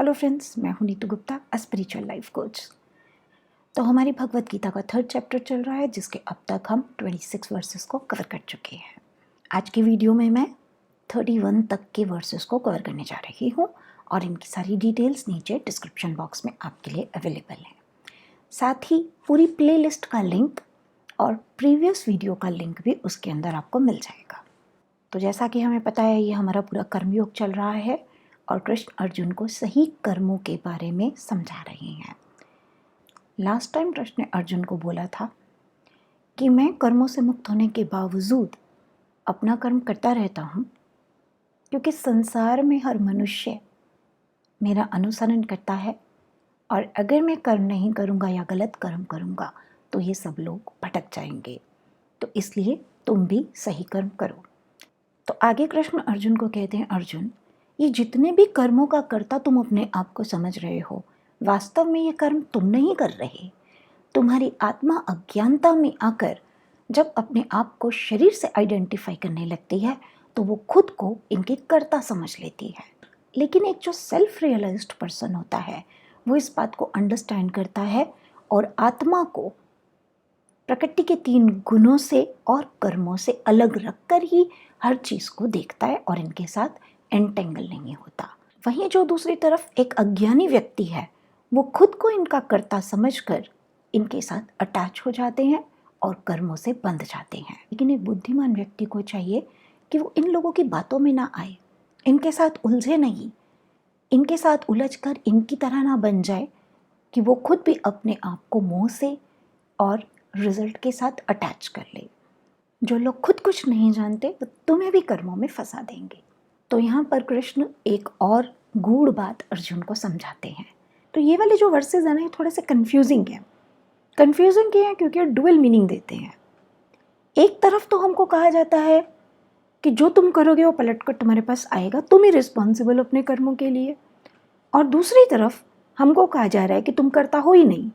Hello friends, मैं हूं Neetu Gupta, a spiritual life coach. तो हमारी भगवत गीता का 3rd चैप्टर चल रहा है, जिसके अब तक हम 26 वर्सेस को कवर कर चुके हैं। आज की वीडियो में मैं 31 तक के वर्सेस को कवर करने जा रही हूं और इनकी सारी डिटेल्स नीचे डिस्क्रिप्शन बॉक्स में आपके लिए अवेलेबल है। साथ ही पूरी प्लेलिस्ट का लिंक और प्रीवियस वीडियो का लिंक भी उसके अंदर आपको मिल जाएगा। तो जैसा कि हमें पता है, ये हमारा पूरा कर्मयोग चल रहा है और कृष्ण अर्जुन को सही कर्मों के बारे में समझा रहे हैं। लास्ट टाइम कृष्ण ने अर्जुन को बोला था कि मैं कर्मों से मुक्त होने के बावजूद अपना कर्म करता रहता हूँ, क्योंकि संसार में हर मनुष्य मेरा अनुसरण करता है और अगर मैं कर्म नहीं करूँगा या गलत कर्म करूँगा तो ये सब लोग भटक जाएंगे। तो इसलिए तुम भी सही कर्म करो। तो आगे कृष्ण अर्जुन को कहते हैं, अर्जुन, ये जितने भी कर्मों का कर्ता तुम अपने आप को समझ रहे हो, वास्तव में ये कर्म तुम नहीं कर रहे। तुम्हारी आत्मा अज्ञानता में आकर जब अपने आप को शरीर से आइडेंटिफाई करने लगती है तो वो खुद को इनके कर्ता समझ लेती है। लेकिन एक जो सेल्फ रियलाइज्ड पर्सन होता है वो इस बात को अंडरस्टैंड करता है और आत्मा को प्रकृति के 3 गुणों से और कर्मों से अलग रखकर ही हर चीज़ को देखता है और इनके साथ एंटेंगल नहीं होता। वहीं जो दूसरी तरफ एक अज्ञानी व्यक्ति है, वो खुद को इनका कर्ता समझकर इनके साथ अटैच हो जाते हैं और कर्मों से बंध जाते हैं। लेकिन एक बुद्धिमान व्यक्ति को चाहिए कि वो इन लोगों की बातों में ना आए, इनके साथ उलझे नहीं, इनके साथ उलझकर इनकी तरह ना बन जाए कि वो खुद भी अपने आप को मोह से और रिजल्ट के साथ अटैच कर ले। जो लोग खुद कुछ नहीं जानते वो तुम्हें भी कर्मों में फंसा देंगे। तो यहाँ पर कृष्ण एक और गूढ़ बात अर्जुन को समझाते हैं। तो ये वाले जो वर्सेस हैं ना, ये थोड़े से कंफ्यूजिंग हैं। कंफ्यूजिंग क्यों है? क्योंकि डुअल मीनिंग देते हैं। एक तरफ तो हमको कहा जाता है कि जो तुम करोगे वो पलट कर तुम्हारे पास आएगा, तुम ही रिस्पॉन्सिबल अपने कर्मों के लिए। और दूसरी तरफ हमको कहा जा रहा है कि तुम करता हो ही नहीं।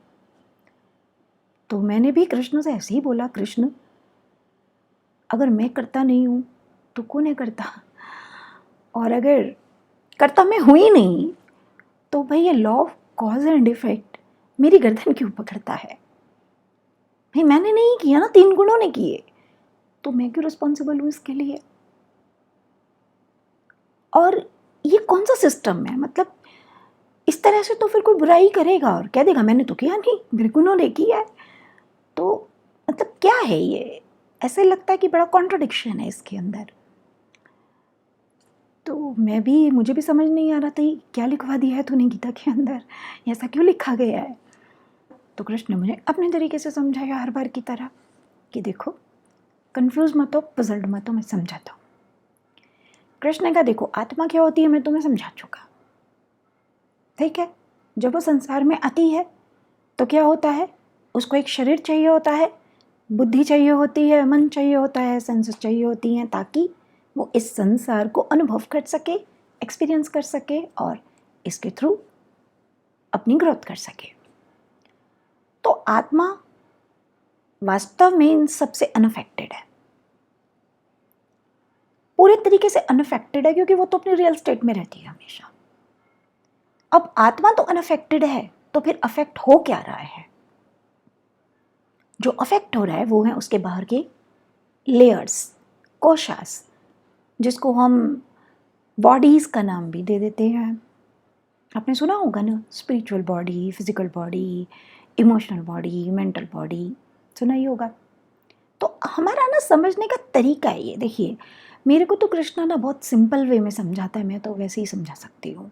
तो मैंने भी कृष्ण से ऐसे ही बोला, कृष्ण, अगर मैं करता नहीं हूँ तो कौन है करता? और अगर करता मैं हूँ ही नहीं तो भाई ये law of cause and effect मेरी गर्दन क्यों पकड़ता है? भाई मैंने नहीं किया ना, 3 गुणों ने किए, तो मैं क्यों रिस्पॉन्सिबल हूँ इसके लिए? और ये कौन सा सिस्टम है? मतलब इस तरह से तो फिर कोई बुराई करेगा और कह देगा मैंने तो किया नहीं, मेरे गुणों ने किया है। तो मतलब क्या है ये? ऐसे लगता है कि बड़ा कॉन्ट्रडिक्शन है इसके अंदर। तो मुझे भी समझ नहीं आ रहा था क्या लिखवा दिया है तूने गीता के अंदर, ऐसा क्यों लिखा गया है? तो कृष्ण ने मुझे अपने तरीके से समझाया हर बार की तरह कि देखो, कंफ्यूज मत हो, पजल्ड मत हो, मैं समझाता हूँ। कृष्ण ने कहा, देखो आत्मा क्या होती है मैं तुम्हें समझा चुका, ठीक है? जब वो संसार में आती है तो क्या होता है, उसको एक शरीर चाहिए होता है, बुद्धि चाहिए होती है, मन चाहिए होता है, सेंसेस चाहिए होती हैं, ताकि वो इस संसार को अनुभव कर सके, एक्सपीरियंस कर सके और इसके थ्रू अपनी ग्रोथ कर सके। तो आत्मा वास्तव में इन सबसे अनअफेक्टेड है, पूरे तरीके से अनअफेक्टेड है, क्योंकि वो तो अपनी रियल स्टेट में रहती है हमेशा। अब आत्मा तो अनअफेक्टेड है, तो फिर अफेक्ट हो क्या रहा है? जो अफेक्ट हो रहा है वो है उसके बाहर के लेयर्स, कोशास, जिसको हम बॉडीज का नाम भी दे देते हैं। आपने सुना होगा ना, spiritual body, physical body, emotional body, mental body, सुना ही होगा। तो हमारा ना समझने का तरीका है ये। देखिए, मेरे को तो कृष्णा ना बहुत सिंपल वे में समझाता है, मैं तो वैसे ही समझा सकती हूँ।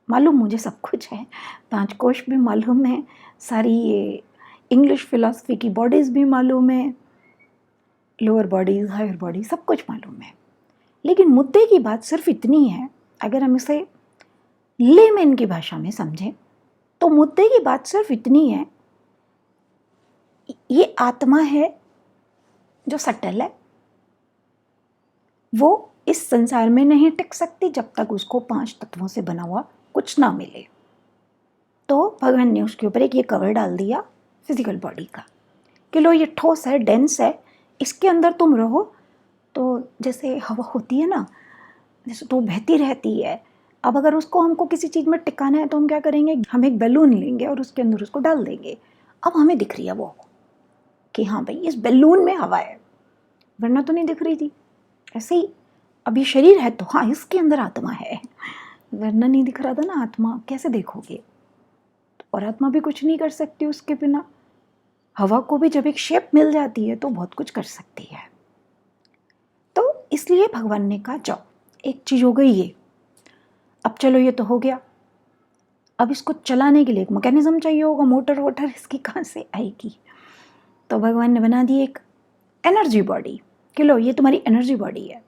मालूम मुझे सब कुछ है, 5 कोश भी मालूम है, सारी ये इंग्लिश फिलॉसफी की बॉडीज़ भी मालूम है, लोअर बॉडीज़, हायर बॉडी, सब कुछ मालूम है। लेकिन मुद्दे की बात सिर्फ इतनी है, अगर हम इसे लेमैन की भाषा में समझें तो मुद्दे की बात सिर्फ इतनी है, ये आत्मा है जो सटल है, वो इस संसार में नहीं टिक सकती जब तक उसको 5 तत्वों से बना हुआ कुछ ना मिले। तो भगवान ने उसके ऊपर एक ये कवर डाल दिया फिजिकल बॉडी का कि लो, ये ठोस है, डेंस है, इसके अंदर तुम रहो। तो जैसे हवा होती है ना, जैसे तो बहती रहती है, अब अगर उसको हमको किसी चीज़ में टिकाना है तो हम क्या करेंगे, हम एक बैलून लेंगे और उसके अंदर उसको डाल देंगे। अब हमें दिख रही है वो कि हाँ भाई इस बैलून में हवा है, वरना तो नहीं दिख रही थी। ऐसे ही अब ये शरीर है तो हाँ इसके अंदर आत्मा है, वरना नहीं दिख रहा था ना। आत्मा कैसे देखोगे, और आत्मा भी कुछ नहीं कर सकती उसके बिना। हवा को भी जब एक शेप मिल जाती है तो बहुत कुछ कर सकती है। तो इसलिए भगवान ने कहा जाओ, एक चीज़ हो गई ये, अब चलो ये तो हो गया, अब इसको चलाने के लिए एक मैकेनिज्म चाहिए होगा, मोटर वोटर इसकी कहाँ से आएगी। तो भगवान ने बना दी एक एनर्जी बॉडी कि लो ये तुम्हारी एनर्जी बॉडी है,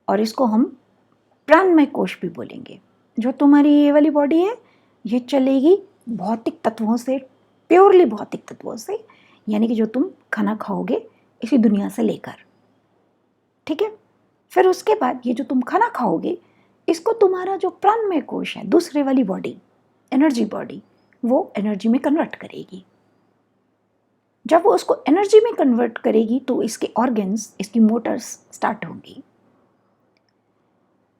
और इसको हम प्राणमय कोश भी बोलेंगे। जो तुम्हारी ये वाली बॉडी है ये चलेगी भौतिक तत्वों से, प्योरली भौतिक तत्वों से, यानी कि जो तुम खाना खाओगे इसी दुनिया से लेकर, ठीक है। फिर उसके बाद ये जो तुम खाना खाओगे इसको तुम्हारा जो प्राणमय कोश है, दूसरे वाली बॉडी एनर्जी बॉडी, वो एनर्जी में कन्वर्ट करेगी। जब वो उसको एनर्जी में कन्वर्ट करेगी तो इसके ऑर्गन्स, इसकी मोटर्स स्टार्ट होंगी।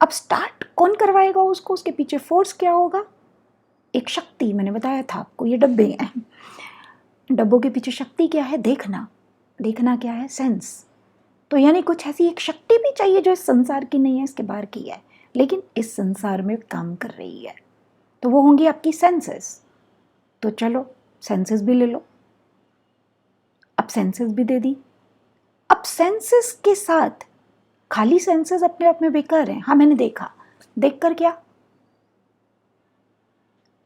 अब स्टार्ट कौन करवाएगा उसको, उसके पीछे फोर्स क्या होगा, एक शक्ति। मैंने बताया था आपको ये डब्बे हैं, डब्बों के पीछे शक्ति क्या है, देखना। देखना क्या है, सेंस। तो यानी कुछ ऐसी एक शक्ति भी चाहिए जो इस संसार की नहीं है, इसके बाहर की है, लेकिन इस संसार में काम कर रही है। तो वो होंगी आपकी सेंसेस। तो चलो सेंसेस भी ले लो। अब सेंसेस भी दे दी। अब सेंसेस के साथ खाली सेंसेस अपने आप में बेकार हैं। हाँ मैंने देखा, देखकर क्या,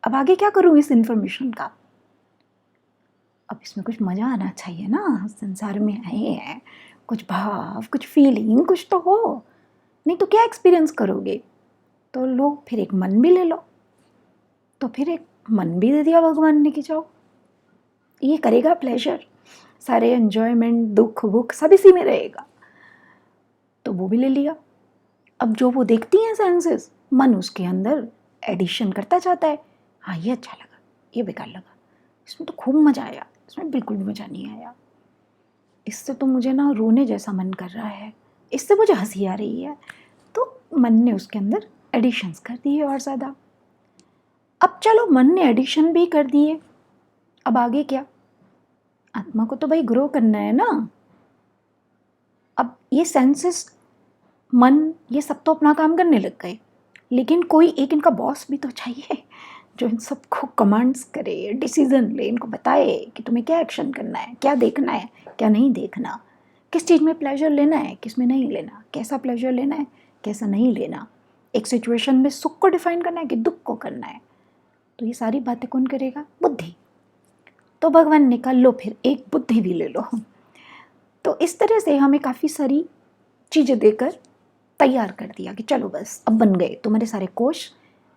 अब आगे क्या करूं इस इंफॉर्मेशन का। अब इसमें कुछ मजा आना चाहिए ना, संसार में आए हैं, कुछ भाव, कुछ फीलिंग, कुछ तो हो, नहीं तो क्या एक्सपीरियंस करोगे। तो लो फिर एक मन भी ले लो। तो फिर एक मन भी दे दिया भगवान ने कि जाओ ये करेगा प्लेजर, सारे एंजॉयमेंट, दुख भुख सब इसी में रहेगा। तो वो भी ले लिया। अब जो वो देखती हैं सेंसेस, मन उसके अंदर एडिशन करता जाता है। हाँ ये अच्छा लगा, ये बेकार लगा, इसमें तो खूब मज़ा आया, इसमें बिल्कुल भी मज़ा नहीं आया, इससे तो मुझे ना रोने जैसा मन कर रहा है, इससे मुझे हंसी आ रही है। तो मन ने उसके अंदर एडिशंस कर दिए और ज़्यादा। अब चलो मन ने एडिशन भी कर दिए, अब आगे क्या, आत्मा को तो भाई ग्रो करना है ना। अब ये सेंसेस, मन, ये सब तो अपना काम करने लग गए, लेकिन कोई एक इनका बॉस भी तो चाहिए जो इन सबको कमांड्स करे, डिसीजन ले, इनको बताए कि तुम्हें क्या एक्शन करना है, क्या देखना है, क्या नहीं देखना, किस चीज़ में प्लेजर लेना है, किस में नहीं लेना, कैसा प्लेजर लेना है, कैसा नहीं लेना, एक सिचुएशन में सुख को डिफाइन करना है कि दुख को करना है। तो ये सारी बातें कौन करेगा, बुद्धि। तो भगवान ने कहा लो फिर एक बुद्धि भी ले लो। तो इस तरह से हमें काफ़ी सारी चीज़ें देकर तैयार कर दिया कि चलो बस अब बन गए तुम्हारे सारे कोश।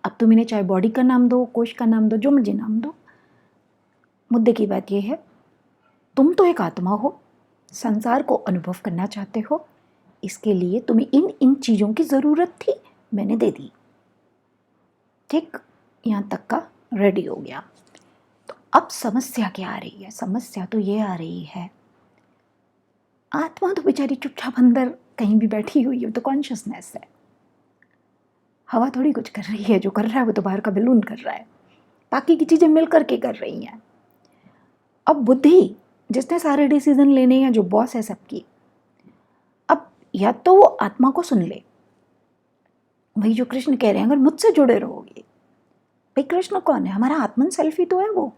अब तुम इन्हें चाहे बॉडी का नाम दो, कोश का नाम दो, जो मर्जी नाम दो। मुद्दे की बात यह है, तुम तो एक आत्मा हो, संसार को अनुभव करना चाहते हो, इसके लिए तुम्हें इन इन चीज़ों की ज़रूरत थी, मैंने दे दी। ठीक, यहाँ तक का रेडी हो गया। तो अब समस्या क्या आ रही है, समस्या तो ये आ रही है, आत्मा तो बेचारी चुपचाप अंदर कहीं भी बैठी हुई है, तो कॉन्शियसनेस है, हवा थोड़ी कुछ कर रही है, जो कर रहा है वो तो बाहर का बैलून कर रहा है, बाकी की चीज़ें मिल करके कर रही हैं। अब बुद्धि जिसने सारे डिसीजन लेने हैं, जो बॉस है सबकी, अब या तो वो आत्मा को सुन ले, वही जो कृष्ण कह रहे हैं, अगर मुझसे जुड़े रहोगे। भाई कृष्ण कौन है, हमारा आत्मन सेल्फ ही तो है, वो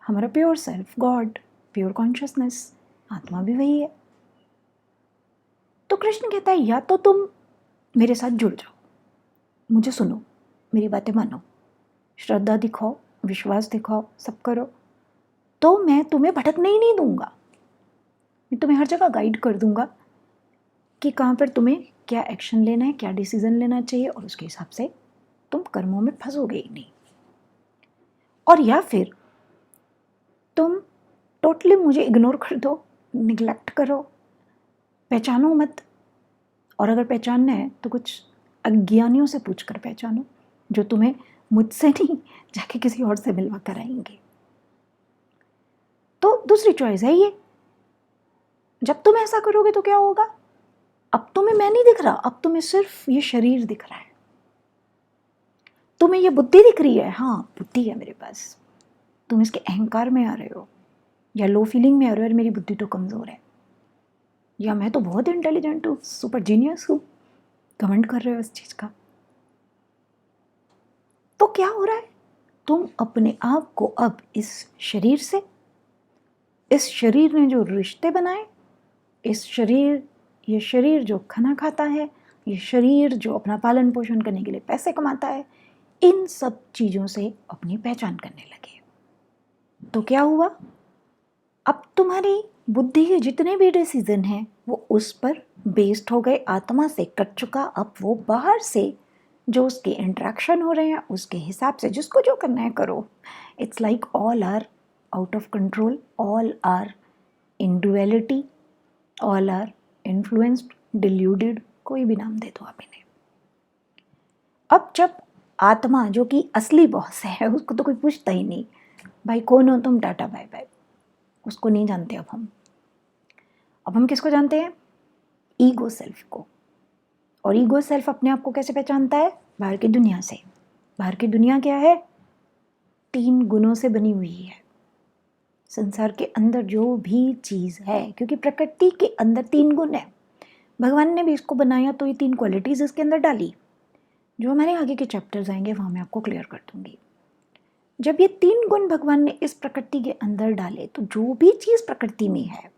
हमारा pure self, God, pure consciousness, आत्मा भी वही है। तो कृष्ण कहता है या तो तुम मेरे साथ जुड़ जाओ, मुझे सुनो, मेरी बातें मानो, श्रद्धा दिखाओ, विश्वास दिखाओ, सब करो, तो मैं तुम्हें भटकने ही नहीं दूंगा, मैं तुम्हें हर जगह गाइड कर दूंगा कि कहाँ पर तुम्हें क्या एक्शन लेना है, क्या डिसीजन लेना चाहिए, और उसके हिसाब से तुम कर्मों में फंसोगे ही नहीं। और या फिर तुम टोटली मुझे इग्नोर कर दो, निगलेक्ट करो, पहचानो मत, और अगर पहचानना है तो कुछ अज्ञानियों से पूछ कर पहचानो, जो तुम्हें मुझसे नहीं जाके किसी और से मिलवा कर आएंगे। तो दूसरी चॉइस है ये। जब तुम ऐसा करोगे तो क्या होगा, अब तुम्हें मैं नहीं दिख रहा, अब तुम्हें सिर्फ ये शरीर दिख रहा है, तुम्हें ये बुद्धि दिख रही है, हाँ बुद्धि है मेरे पास, तुम इसके अहंकार में आ रहे हो या लो फीलिंग में आ रहे हो, और मेरी बुद्धि तो कमज़ोर है, या मैं तो बहुत इंटेलिजेंट हूँ, सुपर जीनियस हूँ, कमेंट कर रहे हो इस चीज़ का। तो क्या हो रहा है, तुम अपने आप को अब इस शरीर से, इस शरीर ने जो रिश्ते बनाए, ये शरीर जो खाना खाता है, ये शरीर जो अपना पालन पोषण करने के लिए पैसे कमाता है, इन सब चीज़ों से अपनी पहचान करने लगे। तो क्या हुआ, अब तुम्हारी बुद्धि के जितने भी डिसीजन हैं वो उस पर बेस्ड हो गए, आत्मा से कट चुका। अब वो बाहर से जो उसके इंटरेक्शन हो रहे हैं उसके हिसाब से जिसको जो करना है करो। It's like all are out of control, all are in duality, all are influenced, deluded, कोई भी नाम दे दो आप इन्हें। अब जब आत्मा जो कि असली बॉस है, उसको तो कोई पूछता ही नहीं, भाई कौन हो तुम, टाटा बाय बाय, उसको नहीं जानते। अब हम किसको जानते हैं, ईगो सेल्फ को। और ईगो सेल्फ अपने आप को कैसे पहचानता है, बाहर की दुनिया से। बाहर की दुनिया क्या है, 3 गुणों से बनी हुई है। संसार के अंदर जो भी चीज़ है, क्योंकि प्रकृति के अंदर 3 गुण है, भगवान ने भी इसको बनाया तो ये 3 क्वालिटीज़ इसके अंदर डाली, जो हमारे आगे के चैप्टर्स आएंगे वहाँ मैं आपको क्लियर कर दूंगी। जब ये 3 गुण भगवान ने इस प्रकृति के अंदर डाले तो जो भी चीज़ प्रकृति में है,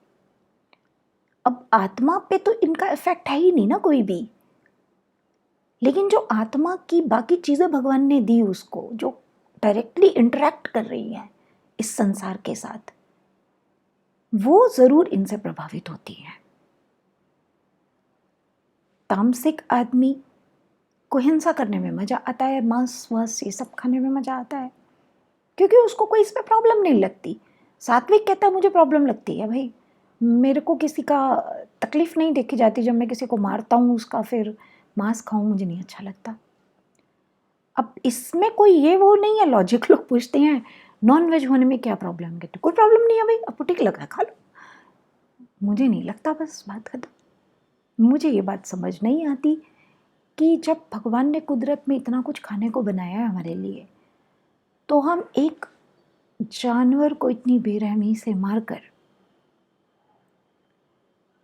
अब आत्मा पे तो इनका इफेक्ट है ही नहीं ना कोई भी, लेकिन जो आत्मा की बाकी चीज़ें भगवान ने दी उसको, जो डायरेक्टली इंटरेक्ट कर रही है इस संसार के साथ, वो ज़रूर इनसे प्रभावित होती है। तामसिक आदमी को हिंसा करने में मज़ा आता है, मांस वास ये सब खाने में मज़ा आता है, क्योंकि उसको कोई इसमें प्रॉब्लम नहीं लगती। सात्विक कहता है मुझे प्रॉब्लम लगती है, भाई मेरे को किसी का तकलीफ़ नहीं देखी जाती, जब मैं किसी को मारता हूँ उसका फिर मांस खाऊं मुझे नहीं अच्छा लगता। अब इसमें कोई ये वो नहीं है, लॉजिक लोग पूछते हैं नॉन वेज होने में क्या प्रॉब्लम है, तो कोई प्रॉब्लम नहीं है भाई, आपको ठीक लग रहा है खा लो, मुझे नहीं लगता, बस बात खत्म। मुझे ये बात समझ नहीं आती कि जब भगवान ने कुदरत में इतना कुछ खाने को बनाया है हमारे लिए, तो हम एक जानवर को इतनी बेरहमी से मारकर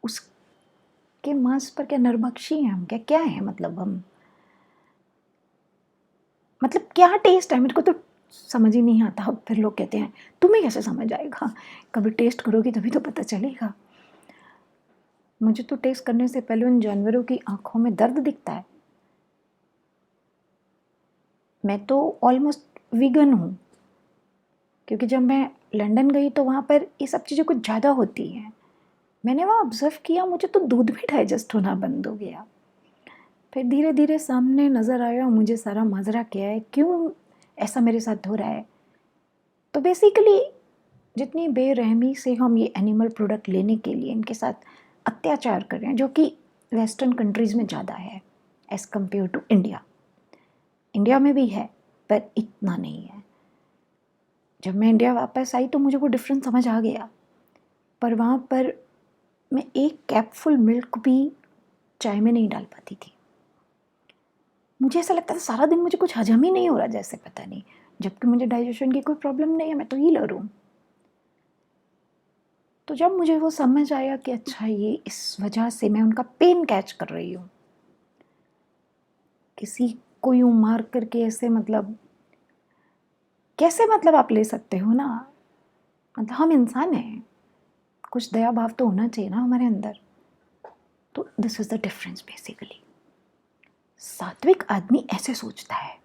उसके मांस पर क्या नरभक्षी हैं हम, क्या क्या है, मतलब हम, मतलब क्या टेस्ट है, मेरे को तो समझ ही नहीं आता। फिर लोग कहते हैं तुम्हें कैसे समझ आएगा, कभी टेस्ट करोगी तभी तो पता चलेगा। मुझे तो टेस्ट करने से पहले उन जानवरों की आंखों में दर्द दिखता है। मैं तो ऑलमोस्ट वीगन हूँ, क्योंकि जब मैं लंदन गई तो वहाँ पर ये सब चीज़ें कुछ ज़्यादा होती हैं। मैंने वहाँ ऑब्ज़र्व किया, मुझे तो दूध भी डाइजेस्ट होना बंद हो गया। फिर धीरे धीरे सामने नज़र आया, मुझे सारा माजरा क्या है, क्यों ऐसा मेरे साथ हो रहा है। तो बेसिकली जितनी बेरहमी से हम ये एनिमल प्रोडक्ट लेने के लिए इनके साथ अत्याचार कर रहे हैं, जो कि वेस्टर्न कंट्रीज़ में ज़्यादा है as compare to India. India में भी है पर इतना नहीं है। जब मैं इंडिया वापस आई तो मुझे वो डिफरेंस समझ आ गया। पर वहाँ पर मैं एक कैपफुल मिल्क भी चाय में नहीं डाल पाती थी। मुझे ऐसा लगता था सारा दिन मुझे कुछ हजम ही नहीं हो रहा जैसे, पता नहीं, जबकि मुझे डाइजेशन की कोई प्रॉब्लम नहीं है, मैं तो हीलर हूँ। तो जब मुझे वो समझ आया कि अच्छा ये इस वजह से मैं उनका पेन कैच कर रही हूँ, किसी को यूँ मार करके ऐसे, मतलब कैसे, मतलब आप ले सकते हो ना, मतलब हम इंसान हैं, कुछ दया भाव तो होना चाहिए ना हमारे अंदर। तो this is the difference basically. सात्विक आदमी ऐसे सोचता है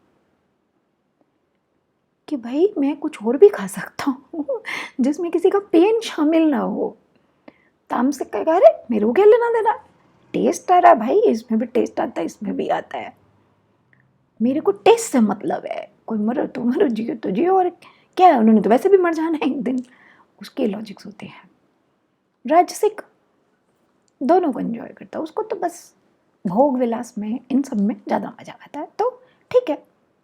कि भाई मैं कुछ और भी खा सकता हूँ जिसमें किसी का पेन शामिल ना हो। तामसिक कहेगा अरे मेरे को क्या लेना देना, टेस्ट आ रहा है भाई, इसमें भी टेस्ट आता है, इसमें भी आता है, मेरे को टेस्ट से मतलब है, कोई मरो तो मरो, जियो तो जियो, और क्या है उन्होंने तो वैसे भी मर जाना है एक दिन। उसके लॉजिक्स होते हैं। राजसिक दोनों को एंजॉय करता है, उसको तो बस भोग विलास में इन सब में ज़्यादा मजा आता है, तो ठीक है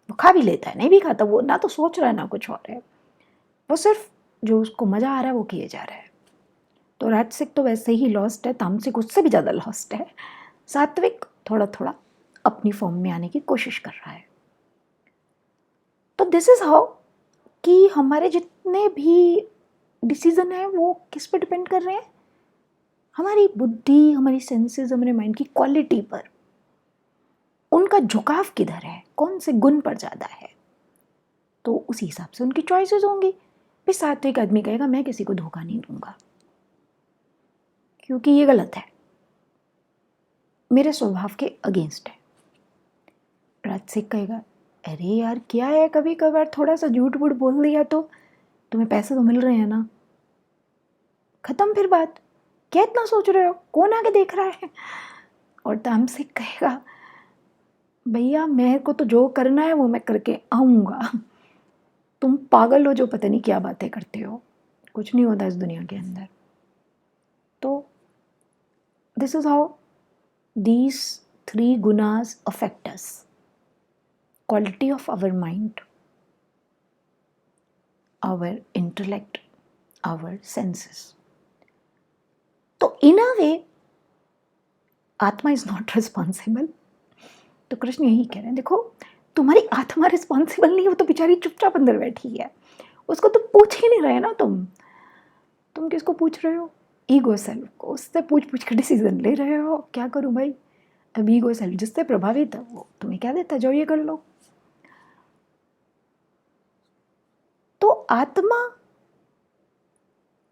वो खा भी लेता है, नहीं भी खाता, वो ना तो सोच रहा है ना कुछ और है, वो सिर्फ जो उसको मज़ा आ रहा है वो किए जा रहा है। तो राजसिक तो वैसे ही लॉस्ट है, तामसिक उससे भी ज़्यादा लॉस्ट है। सात्विक थोड़ा थोड़ा अपनी फॉर्म में आने की कोशिश कर रहा है। दिस इज हाउ कि हमारे जितने भी डिसीजन है वो किस पे डिपेंड कर रहे हैं, हमारी बुद्धि, हमारी सेंसेस, हमारे माइंड की क्वालिटी पर। उनका झुकाव किधर है, कौन से गुण पर ज़्यादा है, तो उसी हिसाब से उनकी चॉइसेस होंगी। फिर सात्विक आदमी कहेगा मैं किसी को धोखा नहीं दूंगा क्योंकि ये गलत है, मेरे स्वभाव के अगेंस्ट है। राजसिक कहेगा अरे यार क्या है, कभी कभार थोड़ा सा झूठ वूठ बोल दिया तो तुम्हें पैसे तो मिल रहे हैं ना, खत्म फिर बात, क्या इतना सोच रहे हो, कौन आगे देख रहा है। और तामसिक कहेगा भैया मेरे को तो जो करना है वो मैं करके आऊँगा, तुम पागल हो जो पता नहीं क्या बातें करते हो, कुछ नहीं होता इस दुनिया के अंदर। तो this is how these three gunas affect us: quality of our mind, our intellect, our senses. तो in a way आत्मा इज नॉट रिस्पॉन्सिबल। तो कृष्ण यही कह रहे हैं, देखो तुम्हारी आत्मा रिस्पॉन्सिबल नहीं है, वो तो बेचारी चुपचाप अंदर बैठी है, उसको तो पूछ ही नहीं रहे ना तुम किसको पूछ रहे हो, ईगो सेल्फ को, उससे पूछ कर डिसीजन ले रहे हो। क्या करूं भाई, अब ईगो सेल्फ जिससे प्रभावित है वो तुम्हें क्या देता है, जाओ ये कर लो। तो आत्मा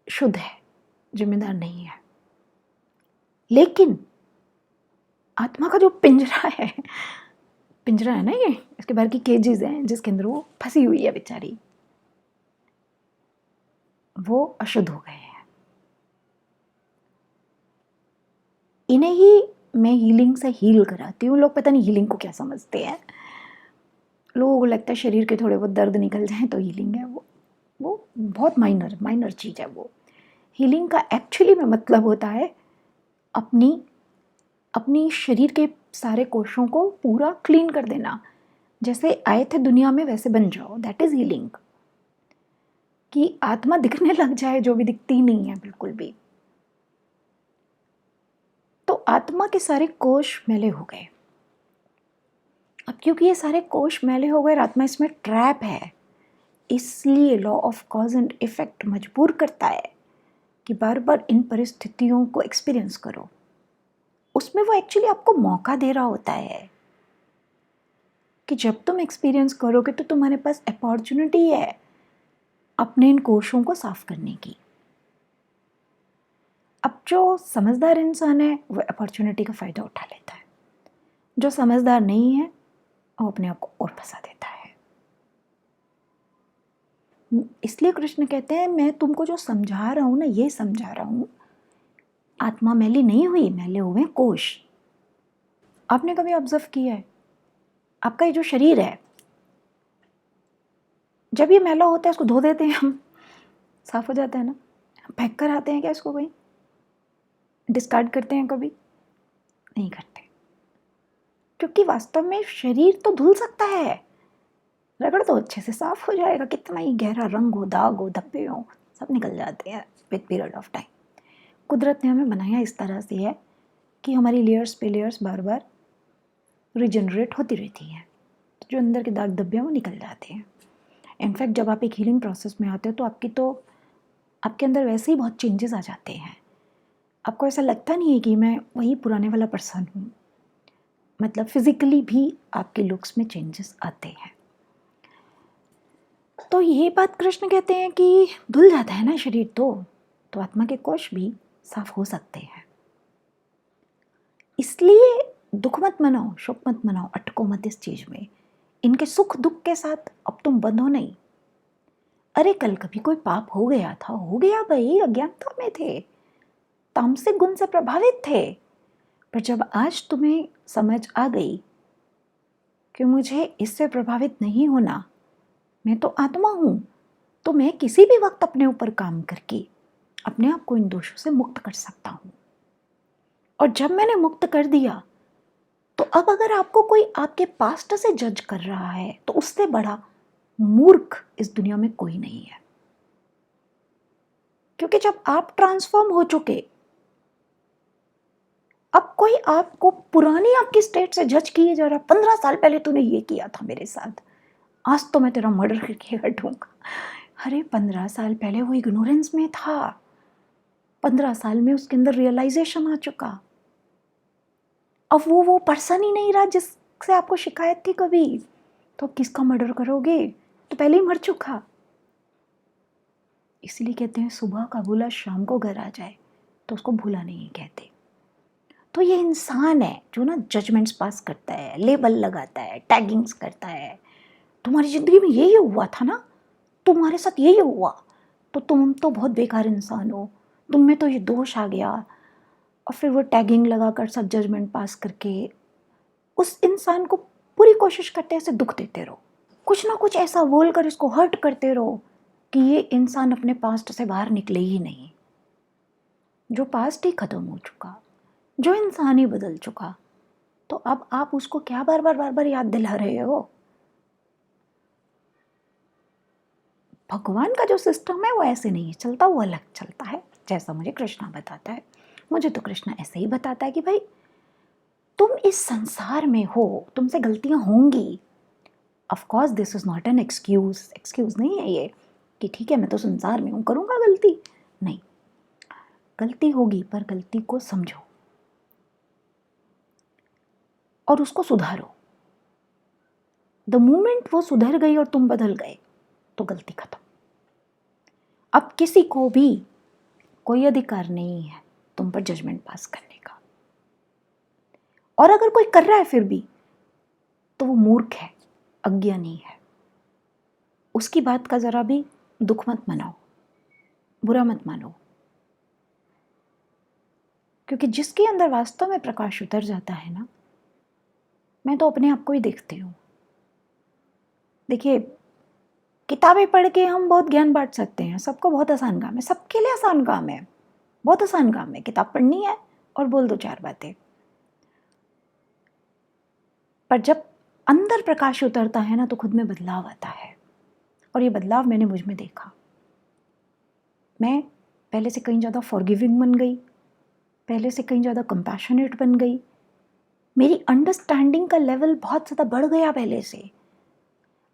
शुद्ध है, जिम्मेदार नहीं है, लेकिन आत्मा का जो पिंजरा है ना ये, इसके बाहर की केजेस हैं जिसके अंदर वो फंसी हुई है बेचारी, वो अशुद्ध हो गए हैं। इन्हें ही मैं हीलिंग से हील कराती हूँ। लोग पता नहीं हीलिंग को क्या समझते हैं, लोगों को लगता है शरीर के थोड़े बहुत दर्द निकल जाए तो हीलिंग है। वो बहुत माइनर चीज़ है। वो हीलिंग का एक्चुअली में मतलब होता है अपनी शरीर के सारे कोशों को पूरा क्लीन कर देना, जैसे आए थे दुनिया में वैसे बन जाओ, दैट इज हीलिंग। कि आत्मा दिखने लग जाए जो भी दिखती नहीं है बिल्कुल भी। तो आत्मा के सारे कोश मैले हो गए। अब क्योंकि ये सारे कोश मैले हो गए, आत्मा इसमें ट्रैप है, इसलिए law of cause and effect मजबूर करता है कि बार बार इन परिस्थितियों को एक्सपीरियंस करो। उसमें वो एक्चुअली आपको मौका दे रहा होता है कि जब तुम एक्सपीरियंस करोगे तो तुम्हारे पास अपॉर्चुनिटी है अपने इन कोशों को साफ करने की। अब जो समझदार इंसान है वो अपॉर्चुनिटी का फ़ायदा उठा लेता है, जो समझदार नहीं है वो अपने आप को और फंसा देता है। इसलिए कृष्ण कहते हैं मैं तुमको जो समझा रहा हूँ ना, ये समझा रहा हूँ, आत्मा मैली नहीं हुई, मैले हुए कोश। आपने कभी ऑब्जर्व किया है आपका ये जो शरीर है, जब ये मैला होता है उसको धो देते हैं हम, साफ हो जाता है ना, फेंक कर आते हैं क्या इसको, कहीं डिस्कार्ड करते हैं, कभी नहीं करते, क्योंकि वास्तव में शरीर तो धुल सकता है, रगड़ तो अच्छे से साफ हो जाएगा, कितना ही गहरा रंग हो, दाग हो, धब्बे हो, सब निकल जाते हैं विद पीरियड ऑफ टाइम। कुदरत ने हमें बनाया इस तरह से है कि हमारी लेयर्स पे लेयर्स बार बार रिजनरेट होती रहती हैं, तो जो अंदर के दाग धब्बे हैं वो निकल जाते हैं। इनफैक्ट जब आप एक हीलिंग प्रोसेस में आते हो तो आपके अंदर वैसे ही बहुत चेंजेस आ जाते हैं। आपको ऐसा लगता नहीं है कि मैं वही पुराने वाला पर्सन हूँ, मतलब फिजिकली भी आपके लुक्स में चेंजेस आते हैं। तो ये बात कृष्ण कहते हैं कि धुल जाता है ना शरीर, तो आत्मा के कोश भी साफ हो सकते हैं। इसलिए दुख मत मनाओ, शोक मत मनाओ, अटको मत इस चीज में, इनके सुख दुख के साथ अब तुम बंधो नहीं। अरे कल कभी कोई पाप हो गया था, हो गया भाई, अज्ञानता में थे, तामसिक गुण से प्रभावित थे, पर जब आज तुम्हें समझ आ गई कि मुझे इससे प्रभावित नहीं होना, मैं तो आत्मा हूं, तो मैं किसी भी वक्त अपने ऊपर काम करके अपने आप को इन दोषों से मुक्त कर सकता हूं। और जब मैंने मुक्त कर दिया तो अब अगर आपको कोई आपके पास्ट से जज कर रहा है तो उससे बड़ा मूर्ख इस दुनिया में कोई नहीं है। क्योंकि जब आप ट्रांसफॉर्म हो चुके, अब कोई आपको पुरानी आपकी स्टेट से जज किए जा रहा, 15 साल पहले तूने ये किया था मेरे साथ, आज तो मैं तेरा मर्डर करके हटूंगा। अरे 15 साल पहले वो इग्नोरेंस में था, 15 साल में उसके अंदर रियलाइजेशन आ चुका। अब वो पर्सन ही नहीं रहा जिससे आपको शिकायत थी कभी, तो अब किसका मर्डर करोगे? तो पहले ही मर चुका। इसलिए कहते हैं सुबह का भूला शाम को घर आ जाए तो उसको भूला नहीं कहते। तो ये इंसान है जो ना जजमेंट्स पास करता है, लेबल लगाता है, टैगिंग्स करता है। तुम्हारी ज़िंदगी में यही हुआ था ना, तुम्हारे साथ यही हुआ, तो तुम तो बहुत बेकार इंसान हो, तुम में तो ये दोष आ गया। और फिर वो टैगिंग लगाकर सब जजमेंट पास करके उस इंसान को पूरी कोशिश करते हैं ऐसे दुख देते रहो, कुछ ना कुछ ऐसा बोलकर इसको हर्ट करते रहो कि ये इंसान अपने पास्ट से बाहर निकले ही नहीं। जो पास्ट ही खत्म हो चुका, जो इंसान ही बदल चुका, तो अब आप उसको क्या बार बार याद दिला रहे हो? भगवान का जो सिस्टम है वो ऐसे नहीं चलता, वो अलग चलता है, जैसा मुझे कृष्णा बताता है। मुझे तो कृष्णा ऐसे ही बताता है कि भाई तुम इस संसार में हो, तुमसे गलतियां होंगी। Of course this is not an excuse नहीं है ये कि ठीक है मैं तो संसार में हूं, करूंगा गलती। नहीं, गलती होगी पर गलती को समझो और उसको सुधारो। द मोमेंट वो सुधर गई और तुम बदल गए तो गलती खत्म। अब किसी को भी कोई अधिकार नहीं है तुम पर जजमेंट पास करने का, और अगर कोई कर रहा है फिर भी तो वो मूर्ख है, अज्ञानी है। उसकी बात का जरा भी दुख मत मनाओ, बुरा मत मानो, क्योंकि जिसके अंदर वास्तव में प्रकाश उतर जाता है ना, मैं तो अपने आप को ही देखती हूँ। देखिए, किताबें पढ़ के हम बहुत ज्ञान बांट सकते हैं, सबको बहुत आसान काम है, सबके लिए आसान काम है, बहुत आसान काम है, किताब पढ़नी है और बोल दो चार बातें। पर जब अंदर प्रकाश उतरता है ना तो खुद में बदलाव आता है, और ये बदलाव मैंने मुझ में देखा। मैं पहले से कहीं ज़्यादा फॉरगिविंग बन गई, पहले से कहीं ज़्यादा कंपैशनेट बन गई, मेरी अंडरस्टैंडिंग का लेवल बहुत ज़्यादा बढ़ गया पहले से।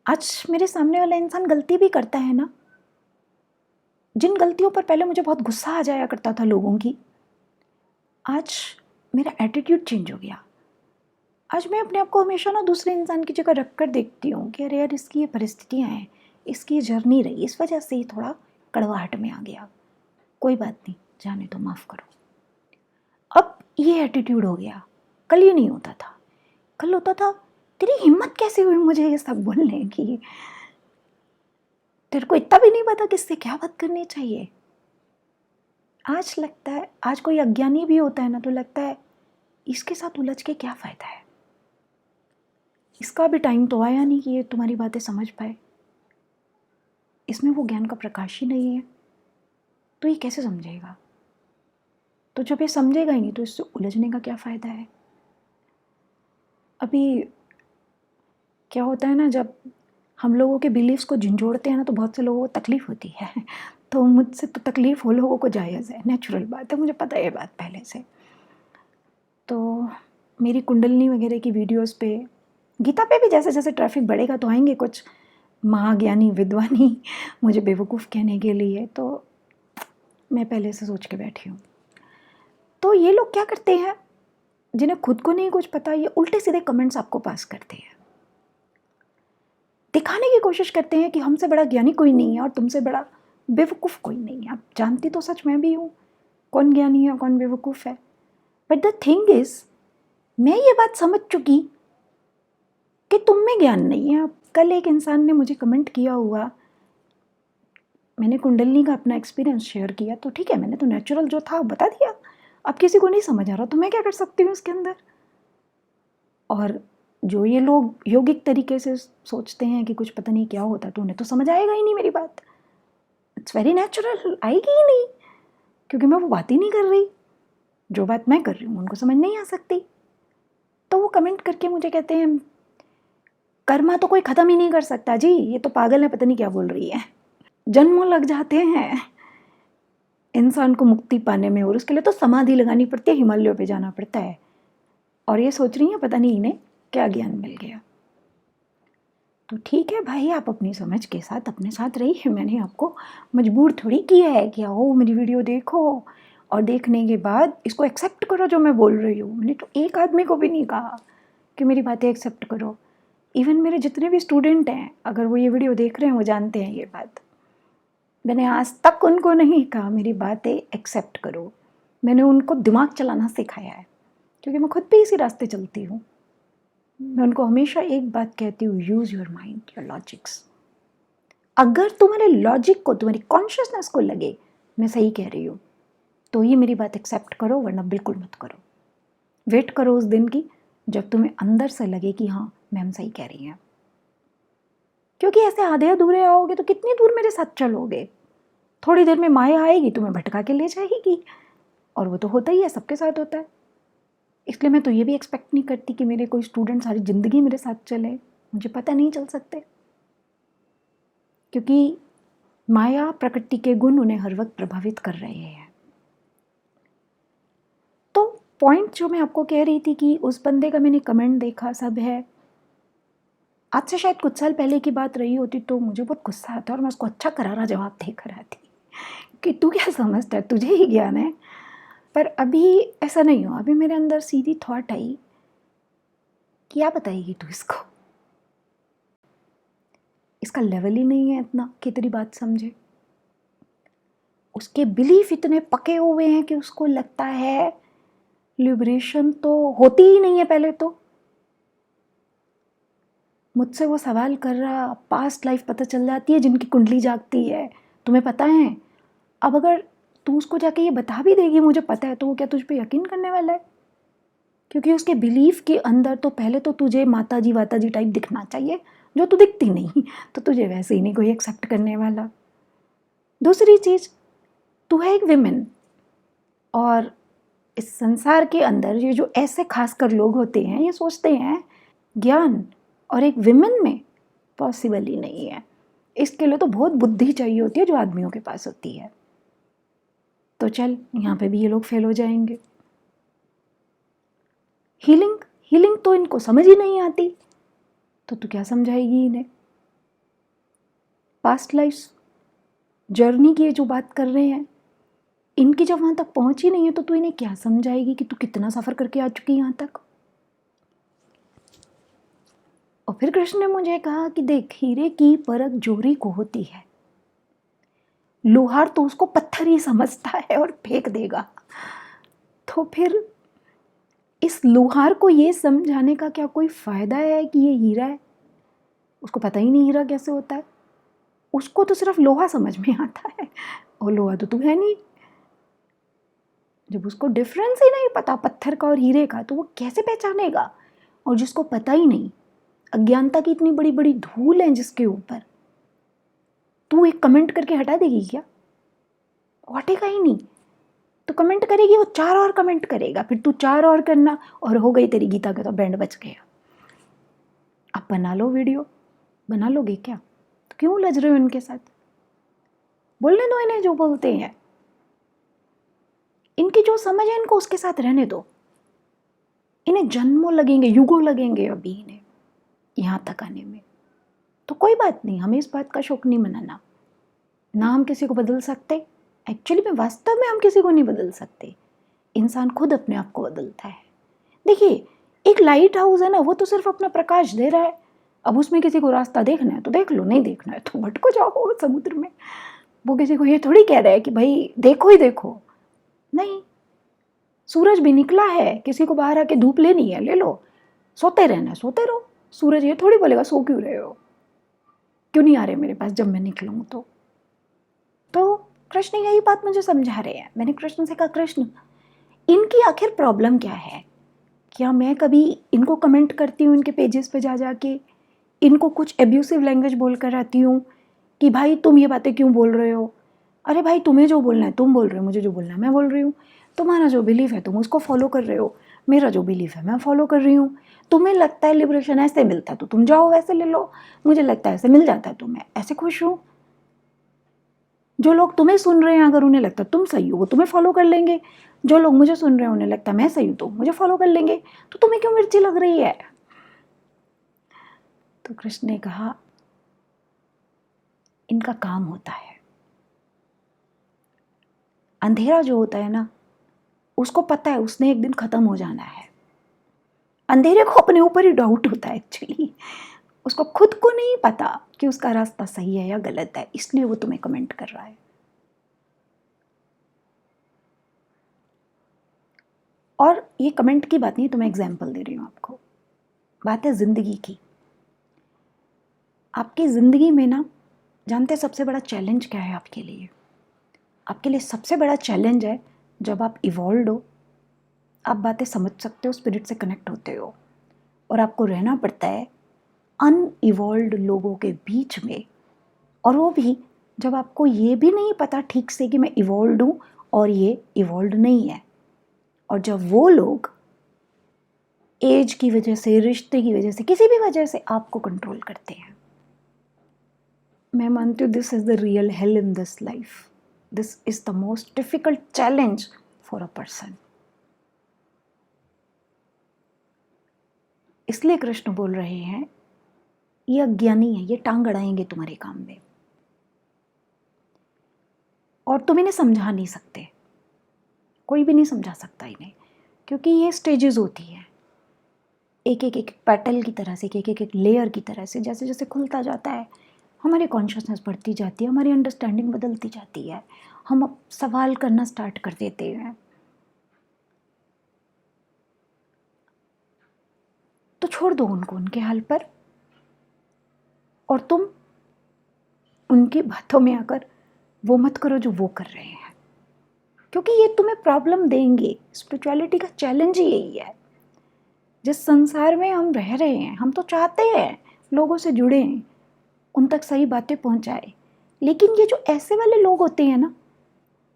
आज मेरे सामने वाला इंसान गलती भी करता है ना, जिन गलतियों पर पहले मुझे बहुत गुस्सा आ जाया करता था लोगों की, आज मेरा एटीट्यूड चेंज हो गया। आज मैं अपने आप को हमेशा ना दूसरे इंसान की जगह रख कर देखती हूँ कि अरे यार इसकी ये परिस्थितियाँ हैं, इसकी ये जर्नी रही, इस वजह से ही थोड़ा कड़वाहट में आ गया, कोई बात नहीं, जाने दो, माफ़ करो। अब ये एटीट्यूड हो गया, कल ये नहीं होता था। कल होता था तेरी हिम्मत कैसे हुई मुझे ये सब बोलने की, तेरे को इतना भी नहीं पता किससे क्या बात करनी चाहिए। आज लगता है, आज कोई अज्ञानी भी होता है ना तो लगता है इसके साथ उलझ के क्या फ़ायदा है, इसका भी टाइम तो आया नहीं कि ये तुम्हारी बातें समझ पाए, इसमें वो ज्ञान का प्रकाश ही नहीं है, तो ये कैसे समझेगा? तो जब ये समझेगा ही नहीं तो इससे उलझने का क्या फ़ायदा है? अभी क्या होता है ना, जब हम लोगों के बिलीव्स को झंझोड़ते हैं ना तो बहुत से लोगों को तकलीफ़ होती है तो मुझसे तो तकलीफ़ हो लोगों को जायज़ है, नेचुरल बात है, मुझे पता है ये बात पहले से। तो मेरी कुंडलिनी वगैरह की वीडियोस पे, गीता पे भी जैसे जैसे ट्रैफिक बढ़ेगा तो आएंगे कुछ महाज्ञानी विद्वानी मुझे बेवकूफ़ कहने के लिए, तो मैं पहले से सोच के बैठी हूँ। तो ये लोग क्या करते हैं, जिन्हें खुद को नहीं कुछ पता, ये उल्टे सीधे कमेंट्स आपको पास करते हैं, दिखाने की कोशिश करते हैं कि हमसे बड़ा ज्ञानी कोई नहीं है और तुमसे बड़ा बेवकूफ़ कोई नहीं है। आप जानती तो सच मैं भी हूँ कौन ज्ञानी है कौन बेवकूफ़ है। बट द थिंग इज़, मैं ये बात समझ चुकी कि तुम में ज्ञान नहीं है। अब कल एक इंसान ने मुझे कमेंट किया हुआ, मैंने कुंडलिनी का अपना एक्सपीरियंस शेयर किया, तो ठीक है मैंने तो नेचुरल जो था बता दिया, अब किसी को नहीं समझ आ रहा तो मैं क्या कर सकती हूँ इसके अंदर। और जो ये लोग योगिक तरीके से सोचते हैं कि कुछ पता नहीं क्या होता, तो उन्हें तो समझ आएगा ही नहीं मेरी बात, इट्स वेरी नेचुरल, आएगी ही नहीं, क्योंकि मैं वो बात ही नहीं कर रही, जो बात मैं कर रही हूँ उनको समझ नहीं आ सकती। तो वो कमेंट करके मुझे कहते हैं कर्मा तो कोई ख़त्म ही नहीं कर सकता जी, ये तो पागल है, पता नहीं क्या बोल रही है। जन्मों लग जाते हैं इंसान को मुक्ति पाने में, और उसके लिए तो समाधि लगानी पड़ती है, हिमालयों पे जाना पड़ता है, और ये सोच रही हैं पता नहीं इन्हें क्या ज्ञान मिल गया। तो ठीक है भाई, आप अपनी समझ के साथ अपने साथ रहिए, मैंने आपको मजबूर थोड़ी किया है कि आओ मेरी वीडियो देखो और देखने के बाद इसको एक्सेप्ट करो जो मैं बोल रही हूँ। मैंने तो एक आदमी को भी नहीं कहा कि मेरी बातें एक्सेप्ट करो। इवन मेरे जितने भी स्टूडेंट हैं, अगर वो ये वीडियो देख रहे हैं, वो जानते हैं ये बात। मैंने आज तक उनको नहीं कहा मेरी बातें एक्सेप्ट करो। मैंने उनको दिमाग चलाना सिखाया है, क्योंकि मैं खुद भी इसी रास्ते चलती हूँ। मैं उनको हमेशा एक बात कहती हूँ, use your mind, your logics. अगर तुम्हारे लॉजिक को, तुम्हारी कॉन्शियसनेस को लगे मैं सही कह रही हूँ, तो ही मेरी बात एक्सेप्ट करो, वरना बिल्कुल मत करो। वेट करो उस दिन की जब तुम्हें अंदर से लगे कि हाँ मैम सही कह रही हैं। क्योंकि ऐसे आधे अधूरे आओगे तो कितनी दूर मेरे साथ चलोगे? थोड़ी देर में माया आएगी, तुम्हें भटका के ले जाएगी, और वो तो होता ही है, सबके साथ होता है। इसलिए मैं तो ये भी एक्सपेक्ट नहीं करती कि मेरे कोई स्टूडेंट सारी ज़िंदगी मेरे साथ चले, मुझे पता नहीं चल सकते। क्योंकि माया, प्रकृति के गुण उन्हें हर वक्त प्रभावित कर रहे हैं। तो पॉइंट जो मैं आपको कह रही थी कि उस बंदे का मैंने कमेंट देखा, सब है। आज से शायद कुछ साल पहले की बात रही होती तो मुझे बहुत गुस्सा आता और मैं उसको अच्छा करारा जवाब देकर आती कि तू क्या समझता है, तुझे ही ज्ञान है। पर अभी ऐसा नहीं हुआ। अभी मेरे अंदर सीधी थॉट आई, क्या बताएगी तू इसको? इसका लेवल ही नहीं है इतना कि तेरी बात समझे। उसके बिलीफ इतने पके हुए हैं कि उसको लगता है लिबरेशन तो होती ही नहीं है। पहले तो मुझसे वो सवाल कर रहा, पास्ट लाइफ पता चल जाती है, जिनकी कुंडली जागती है, तुम्हें पता है। अब अगर तू उसको जाके ये बता भी देगी मुझे पता है, तो वो क्या तुझ पे यकीन करने वाला है? क्योंकि उसके बिलीफ के अंदर तो पहले तो तुझे माता जी टाइप दिखना चाहिए, जो तू दिखती नहीं, तो तुझे वैसे ही नहीं कोई एक्सेप्ट करने वाला। दूसरी चीज़, तू है एक विमेन, और इस संसार के अंदर ये जो ऐसे खासकर लोग होते हैं, ये सोचते हैं ज्ञान और एक विमेन में पॉसिबल ही नहीं है। इसके लिए तो बहुत बुद्धि चाहिए होती है जो आदमियों के पास होती है। तो चल, यहाँ पे भी ये लोग फेल हो जाएंगे। हीलिंग तो इनको समझ ही नहीं आती, तो तू क्या समझाएगी इन्हें? पास्ट लाइफ जर्नी की जो बात कर रहे हैं, इनकी जब वहाँ तक पहुँच ही नहीं है, तो तू इन्हें क्या समझाएगी कि तू कितना सफ़र करके आ चुकी यहाँ तक? और फिर कृष्ण ने मुझे कहा कि देख, हीरे की परख जोरी को होती है, लोहार तो उसको पत्थर ही समझता है और फेंक देगा। तो फिर इस लोहार को ये समझाने का क्या कोई फ़ायदा है कि ये हीरा है? उसको पता ही नहीं हीरा कैसे होता है। उसको तो सिर्फ लोहा समझ में आता है, और लोहा तो तू है नहीं। जब उसको डिफरेंस ही नहीं पता पत्थर का और हीरे का, तो वो कैसे पहचानेगा? और जिसको पता ही नहीं, अज्ञानता की इतनी बड़ी बड़ी धूल है जिसके ऊपर, तू एक कमेंट करके हटा देगी क्या? हटेगा ही नहीं। तो कमेंट करेगी, वो 4 और कमेंट करेगा, फिर तू 4 और करना, और हो गई तेरी गीता का तो बैंड बच गया। अब बना लो वीडियो, बना लोगे क्या? तो क्यों लज रहे हो इनके साथ? बोलने दो इन्हें जो बोलते हैं। इनकी जो समझ है इनको उसके साथ रहने दो। इन्हें जन्मों लगेंगे, युगों लगेंगे अभी इन्हें यहाँ तक आने में। तो कोई बात नहीं, हमें इस बात का शौक नहीं मनाना। ना हम किसी को बदल सकते, एक्चुअली में वास्तव में हम किसी को नहीं बदल सकते। इंसान खुद अपने आप को बदलता है। देखिए, एक लाइट हाउस है ना, वो तो सिर्फ अपना प्रकाश दे रहा है। अब उसमें किसी को रास्ता देखना है तो देख लो, नहीं देखना है तो भटको जाओ समुद्र में। वो किसी को ये थोड़ी कह रहा है कि भाई देखो ही देखो। नहीं, सूरज भी निकला है, किसी को बाहर आके धूप लेनी है, ले लो। सोते रहना है, सोते रहो। सूरज ये थोड़ी बोलेगा सो क्यों रहे हो, क्यों नहीं आ रहे मेरे पास जब मैं निकलूँ। तो कृष्ण यही बात मुझे समझा रहे हैं। मैंने कृष्ण से कहा, कृष्ण इनकी आखिर प्रॉब्लम क्या है? क्या मैं कभी इनको कमेंट करती हूँ इनके पेजेस पे जा जाके, इनको कुछ एब्यूसिव लैंग्वेज बोल कर आती हूँ कि भाई तुम ये बातें क्यों बोल रहे हो? अरे भाई, तुम्हें जो बोलना है तुम बोल रहे हो, मुझे जो बोलना है मैं बोल रही हूँ। तुम्हारा जो बिलीफ है तुम उसको फॉलो कर रहे हो, मेरा जो बिलीफ है मैं फॉलो कर रही हूँ। तुम्हें लगता है लिबरेशन ऐसे मिलता है तो तुम जाओ वैसे ले लो, मुझे लगता है ऐसे मिल जाता है तो मैं ऐसे खुश हूँ। जो लोग तुम्हें सुन रहे हैं, अगर उन्हें लगता है तुम सही हो, वो तुम्हें फॉलो कर लेंगे। जो लोग मुझे सुन रहे हैं, उन्हें लगता है मैं सही हूँ तो मुझे फॉलो कर लेंगे। तो तुम्हें क्यों मिर्ची लग रही है? तो कृष्ण ने कहा इनका काम होता है, अंधेरा जो होता है ना उसको पता है उसने एक दिन खत्म हो जाना है। अंधेरे को अपने ऊपर ही डाउट होता है एक्चुअली, उसको खुद को नहीं पता कि उसका रास्ता सही है या गलत है, इसलिए वो तुम्हें कमेंट कर रहा है। और ये कमेंट की बात नहीं, तुम्हें एग्जाम्पल दे रही हूँ आपको, बात है जिंदगी की। आपकी जिंदगी में ना, जानते हैं सबसे बड़ा चैलेंज क्या है आपके लिए? आपके लिए सबसे बड़ा चैलेंज है जब आप इवॉल्व हो, आप बातें समझ सकते हो, स्पिरिट से कनेक्ट होते हो, और आपको रहना पड़ता है अनइवॉल्व्ड लोगों के बीच में, और वो भी जब आपको ये भी नहीं पता ठीक से कि मैं इवॉल्व्ड हूँ और ये इवॉल्व्ड नहीं है। और जब वो लोग एज की वजह से, रिश्ते की वजह से, किसी भी वजह से आपको कंट्रोल करते हैं, मैं मानती हूँ this is the real hello in this life. This is the most difficult challenge for a person. इसलिए कृष्ण बोल रहे हैं ये अज्ञानी है, ये टांग अड़ाएंगे तुम्हारे काम में, और तुम इन्हें समझा नहीं सकते, कोई भी नहीं समझा सकता इन्हें, क्योंकि ये स्टेजेस होती हैं एक एक एक पेटल की तरह से, एक एक एक लेयर की तरह से। जैसे जैसे खुलता जाता है हमारी कॉन्शियसनेस बढ़ती जाती है, हमारी अंडरस्टैंडिंग बदलती जाती है, हम अब सवाल करना स्टार्ट कर देते हैं। तो छोड़ दो उनको उनके हाल पर, और तुम उनकी बातों में आकर वो मत करो जो वो कर रहे हैं, क्योंकि ये तुम्हें प्रॉब्लम देंगे। स्पिरिचुअलिटी का चैलेंज ही यही है। जिस संसार में हम रह रहे हैं, हम तो चाहते हैं लोगों से जुड़ें, उन तक सही बातें पहुंचाए, लेकिन ये जो ऐसे वाले लोग होते हैं ना,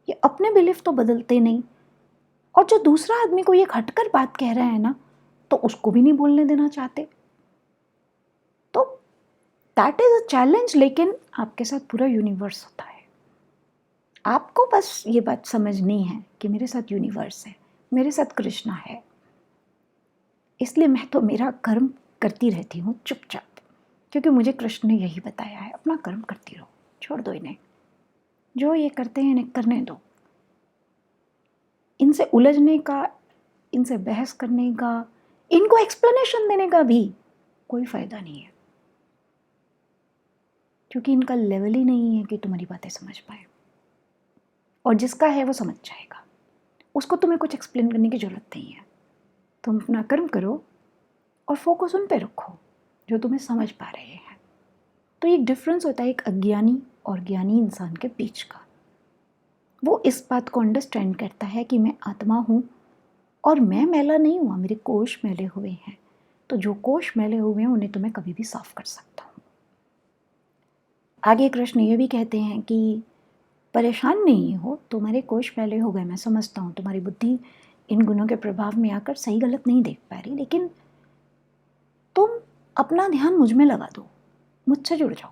ये अपने बिलीफ तो बदलते नहीं, और जो दूसरा आदमी को ये हटकर बात कह रहा है ना, तो उसको भी नहीं बोलने देना चाहते। तो दैट इज अ चैलेंज, लेकिन आपके साथ पूरा यूनिवर्स होता है। आपको बस ये बात समझनी है कि मेरे साथ यूनिवर्स है, मेरे साथ कृष्णा है, इसलिए मैं तो मेरा कर्म करती रहती हूँ चुपचाप, क्योंकि मुझे कृष्ण ने यही बताया है, अपना कर्म करती रहो, छोड़ दो इन्हें, जो ये करते हैं इन्हें करने दो। इनसे उलझने का, इनसे बहस करने का, इनको एक्सप्लेनेशन देने का भी कोई फायदा नहीं है, क्योंकि इनका लेवल ही नहीं है कि तुम्हारी बातें समझ पाए। और जिसका है वो समझ जाएगा, उसको तुम्हें कुछ एक्सप्लेन करने की जरूरत नहीं है। तुम अपना कर्म करो और फोकस उन पे रखो जो तुम्हें समझ पा रहे हैं। तो एक डिफरेंस होता है एक अज्ञानी और ज्ञानी इंसान के बीच का। वो इस बात को अंडरस्टैंड करता है कि मैं आत्मा हूँ और मैं मैला नहीं हुआ, मेरे कोश मैले हुए हैं, तो जो कोश मैले हुए हैं उन्हें तो मैं कभी भी साफ कर सकता हूँ। आगे कृष्ण ये भी कहते हैं कि परेशान नहीं हो, तुम्हारे कोश मैले हो गए, मैं समझता हूँ तुम्हारी बुद्धि इन गुणों के प्रभाव में आकर सही गलत नहीं देख पा रही, लेकिन तुम अपना ध्यान मुझ में लगा दो, मुझसे जुड़ जाओ,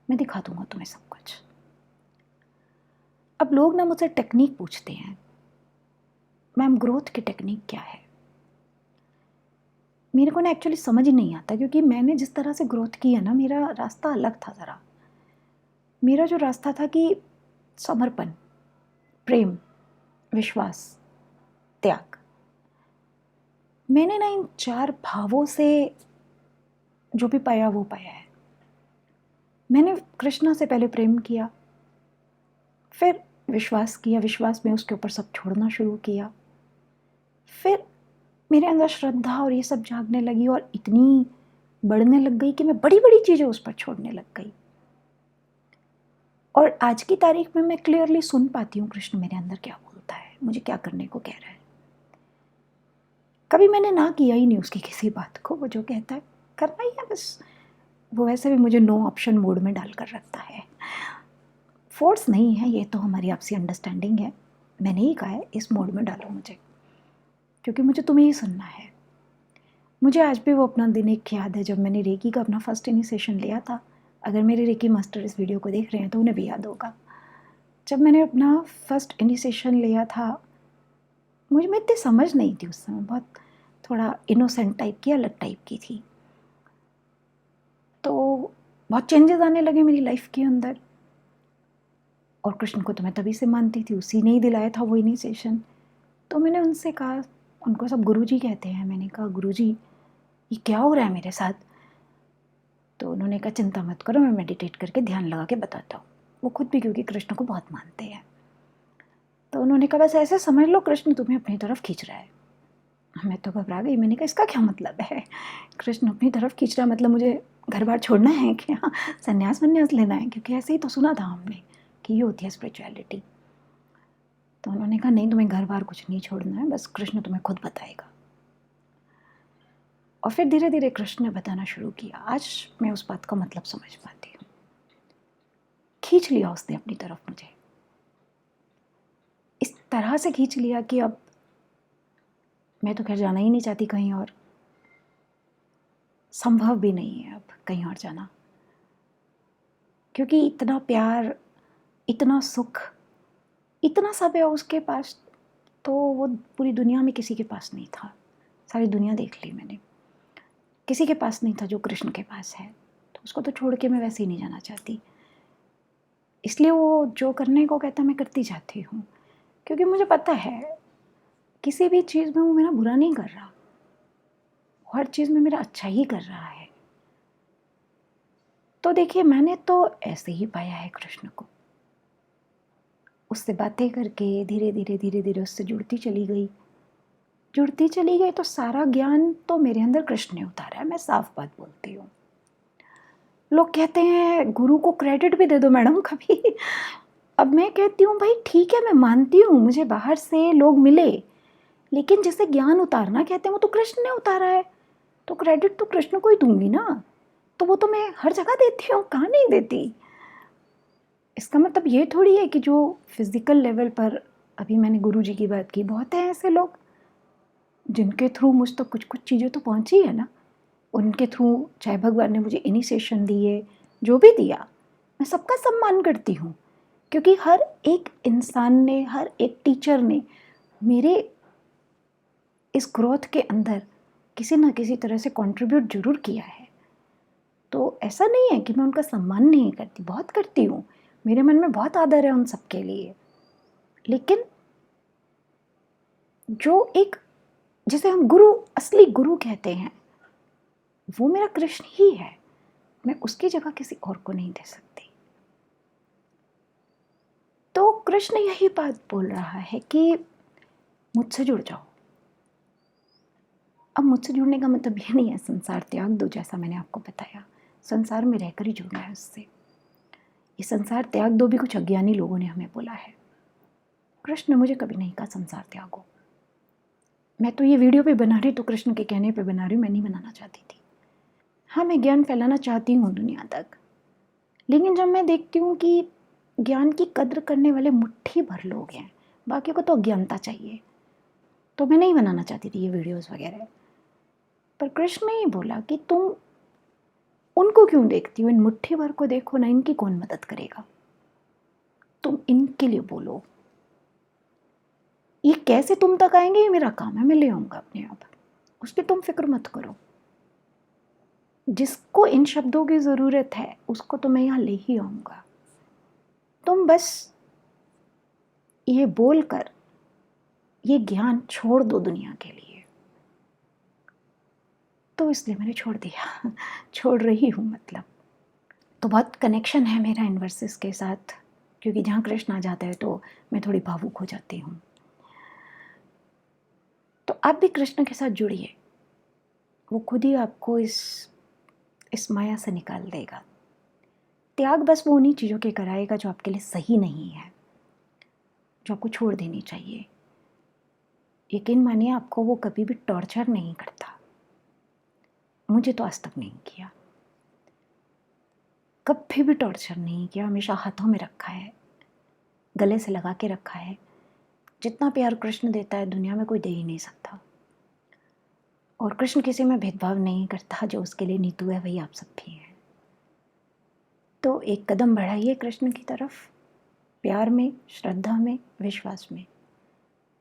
मैं दिखा दूंगा तुम्हें सब कुछ। अब लोग ना मुझसे टेक्निक पूछते हैं, मैम ग्रोथ की टेक्निक क्या है? मेरे को ना एक्चुअली समझ ही नहीं आता, क्योंकि मैंने जिस तरह से ग्रोथ की है ना, मेरा रास्ता अलग था ज़रा। मेरा जो रास्ता था कि समर्पण, प्रेम, विश्वास, त्याग, मैंने ना इन 4 भावों से जो भी पाया वो पाया है। मैंने कृष्णा से पहले प्रेम किया, फिर विश्वास किया, विश्वास में उसके ऊपर सब छोड़ना शुरू किया, फिर मेरे अंदर श्रद्धा और ये सब जागने लगी, और इतनी बढ़ने लग गई कि मैं बड़ी बड़ी चीज़ें उस पर छोड़ने लग गई। और आज की तारीख में मैं क्लियरली सुन पाती हूँ कृष्ण मेरे अंदर क्या बोलता है, मुझे क्या करने को कह रहा है। कभी मैंने ना किया ही नहीं उसकी किसी बात को, वो जो कहता है करना ही है बस। वो वैसे भी मुझे नो ऑप्शन मोड में डालकर रखता है, फोर्स नहीं है, ये तो हमारी आपसी अंडरस्टैंडिंग है। मैंने ही कहा है इस मोड में डालो मुझे, क्योंकि मुझे तुम्हें ही सुनना है। मुझे आज भी वो अपना दिन एक याद है जब मैंने रेकी का अपना फर्स्ट इनिशिएशन लिया था। अगर मेरे रेकी मास्टर इस वीडियो को देख रहे हैं तो उन्हें भी याद होगा। जब मैंने अपना फर्स्ट इनिशिएशन लिया था, मुझ में इतनी समझ नहीं थी उस समय, बहुत थोड़ा इनोसेंट टाइप की, अलग टाइप की थी। तो बहुत चेंजेस आने लगे मेरी लाइफ के अंदर। और कृष्ण को तो मैं तभी से मानती थी, उसी ने ही दिलाया था वो इनिशिएशन। तो मैंने उनसे कहा, उनको सब गुरुजी कहते हैं, मैंने कहा गुरुजी ये क्या हो रहा है मेरे साथ? तो उन्होंने कहा चिंता मत करो, मैं मेडिटेट करके ध्यान लगा के बताता हूँ। वो खुद भी क्योंकि कृष्ण को बहुत मानते हैं। तो उन्होंने कहा बस ऐसे समझ लो कृष्ण तुम्हें अपनी तरफ खींच रहा है। मैं तो घबरा गई, मैंने कहा इसका क्या मतलब है? कृष्ण अपनी तरफ खींच रहा मतलब मुझे घर बार छोड़ना है क्या? संन्यास वन्यास लेना है? क्योंकि ऐसे ही तो सुना था हमने कि ये होती है स्पिरिचुअलिटी। तो उन्होंने कहा नहीं, तुम्हें घर बार कुछ नहीं छोड़ना है, बस कृष्ण तुम्हें खुद बताएगा। और फिर धीरे धीरे कृष्ण ने बताना शुरू किया। आज मैं उस बात का मतलब समझ पाती हूँ। खींच लिया उसने अपनी तरफ मुझे, इस तरह से खींच लिया कि अब मैं तो खैर जाना ही नहीं चाहती कहीं और, संभव भी नहीं है अब कहीं और जाना। क्योंकि इतना प्यार, इतना सुख, इतना सब है उसके पास, तो वो पूरी दुनिया में किसी के पास नहीं था। सारी दुनिया देख ली मैंने, किसी के पास नहीं था जो कृष्ण के पास है। तो उसको तो छोड़ के मैं वैसे ही नहीं जाना चाहती। इसलिए वो जो करने को कहता मैं करती जाती हूँ, क्योंकि मुझे पता है किसी भी चीज़ में वो मेरा बुरा नहीं कर रहा, हर चीज़ में मेरा अच्छा ही कर रहा है। तो देखिए मैंने तो ऐसे ही पाया है कृष्ण को, उससे बातें करके धीरे धीरे धीरे धीरे उससे जुड़ती चली गई तो सारा ज्ञान तो मेरे अंदर कृष्ण ने उतारा है। मैं साफ बात बोलती हूँ। लोग कहते हैं गुरु को क्रेडिट भी दे दो मैडम कभी। अब मैं कहती हूँ भाई ठीक है, मैं मानती हूँ मुझे बाहर से लोग मिले, लेकिन जिसे ज्ञान उतारना कहते हैं वो तो कृष्ण ने उतारा है, तो क्रेडिट तो कृष्ण को ही दूंगी ना। तो वो तो मैं हर जगह देती हूँ, कहाँ नहीं देती। इसका मतलब ये थोड़ी है कि जो फिजिकल लेवल पर, अभी मैंने गुरुजी की बात की, बहुत है ऐसे लोग जिनके थ्रू मुझ तक कुछ कुछ चीज़ें तो पहुँची है ना। उनके थ्रू चाहे भगवान ने मुझे इनिशिएशन दिए, जो भी दिया, मैं सबका सम्मान करती हूँ। क्योंकि हर एक इंसान ने, हर एक टीचर ने मेरे इस ग्रोथ के अंदर किसी ना किसी तरह से कंट्रीब्यूट जरूर किया है। तो ऐसा नहीं है कि मैं उनका सम्मान नहीं करती, बहुत करती हूँ। मेरे मन में बहुत आदर है उन सब के लिए। लेकिन जो एक, जिसे हम गुरु, असली गुरु कहते हैं, वो मेरा कृष्ण ही है। मैं उसकी जगह किसी और को नहीं दे सकती। तो कृष्ण यही बात बोल रहा है कि मुझसे जुड़ जाओ। अब मुझसे जुड़ने का मतलब ये नहीं है संसार त्याग दो, जैसा मैंने आपको बताया। संसार में रहकर ही जुड़ना है उससे। ये संसार त्याग दो भी कुछ अज्ञानी लोगों ने हमें बोला है। कृष्ण ने मुझे कभी नहीं कहा संसार त्यागो। मैं तो ये वीडियो पे बना रही तो कृष्ण के कहने पे बना रही हूँ, मैं नहीं बनाना चाहती थी। हाँ, मैं ज्ञान फैलाना चाहती हूँ दुनिया तक, लेकिन जब मैं देखती हूँ कि ज्ञान की कद्र करने वाले मुट्ठी भर लोग हैं, बाकी को तो अज्ञानता चाहिए, तो मैं नहीं बनाना चाहती थी ये वीडियोस वगैरह। पर कृष्ण ने ही बोला कि तुम उनको क्यों देखती हो, इन मुट्ठी भर को देखो ना, इनकी कौन मदद करेगा, तुम इनके लिए बोलो। ये कैसे तुम तक आएंगे ये मेरा काम है, मैं ले आऊंगा अपने आप, उसकी तुम फिक्र मत करो। जिसको इन शब्दों की ज़रूरत है उसको तो मैं यहाँ ले ही आऊँगा। तुम बस ये बोलकर ये ज्ञान छोड़ दो दुनिया के लिए। तो इसलिए मैंने छोड़ दिया, छोड़ रही हूँ मतलब। तो बहुत कनेक्शन है मेरा इन वर्सेस के साथ, क्योंकि जहाँ कृष्ण आ जाता है तो मैं थोड़ी भावुक हो जाती हूँ। तो आप भी कृष्ण के साथ जुड़िए, वो खुद ही आपको इस माया से निकाल देगा। त्याग बस वो उन्हीं चीज़ों के कराएगा जो आपके लिए सही नहीं है, जो आपको छोड़ देनी चाहिए। यकीन मानिए आपको वो कभी भी टॉर्चर नहीं करता। मुझे तो आज तक नहीं किया, कभी भी टॉर्चर नहीं किया। हमेशा हाथों में रखा है, गले से लगा के रखा है। जितना प्यार कृष्ण देता है दुनिया में कोई दे ही नहीं सकता। और कृष्ण किसी में भेदभाव नहीं करता, जो उसके लिए नीतू है वही आप सब भी हैं। तो एक कदम बढ़ाइए कृष्ण की तरफ, प्यार में, श्रद्धा में, विश्वास में।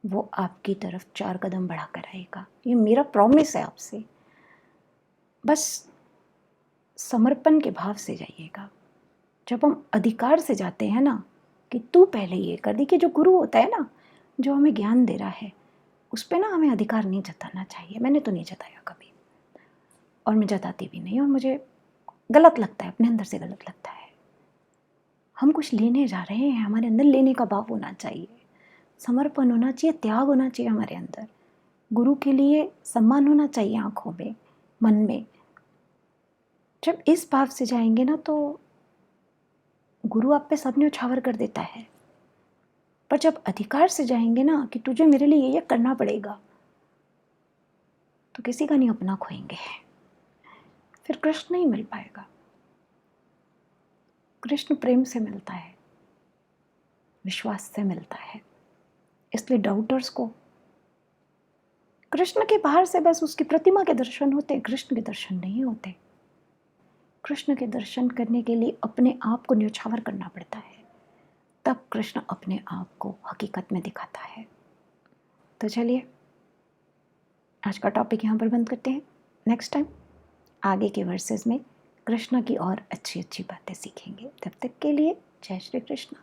वो आपकी तरफ 4 कदम बढ़ा कर आएगा, ये मेरा प्रॉमिस है आपसे। बस समर्पण के भाव से जाइएगा। जब हम अधिकार से जाते हैं ना कि तू पहले ये कर, देखिए जो गुरु होता है ना, जो हमें ज्ञान दे रहा है, उस पर ना हमें अधिकार नहीं जताना चाहिए। मैंने तो नहीं जताया कभी, और मैं जताती भी नहीं, और मुझे गलत लगता है, अपने अंदर से गलत लगता है। हम कुछ लेने जा रहे हैं, हमारे अंदर लेने का भाव होना चाहिए, समर्पण होना चाहिए, त्याग होना चाहिए हमारे अंदर। गुरु के लिए सम्मान होना चाहिए आंखों में, मन में। जब इस भाव से जाएंगे ना तो गुरु आप पे सब न्यौछावर कर देता है। पर जब अधिकार से जाएंगे ना कि तुझे मेरे लिए ये करना पड़ेगा, तो किसी का नहीं अपना खोएंगे, फिर कृष्ण नहीं मिल पाएगा। कृष्ण प्रेम से मिलता है, विश्वास से मिलता है। इसलिए डाउटर्स को कृष्ण के बाहर से बस उसकी प्रतिमा के दर्शन होते, कृष्ण के दर्शन नहीं होते। कृष्ण के दर्शन करने के लिए अपने आप को न्यौछावर करना पड़ता है, तब कृष्ण अपने आप को हकीकत में दिखाता है। तो चलिए आज का टॉपिक यहाँ पर बंद करते हैं। नेक्स्ट टाइम आगे के वर्सेस में कृष्ण की और अच्छी अच्छी बातें सीखेंगे। तब तक के लिए जय श्री कृष्ण।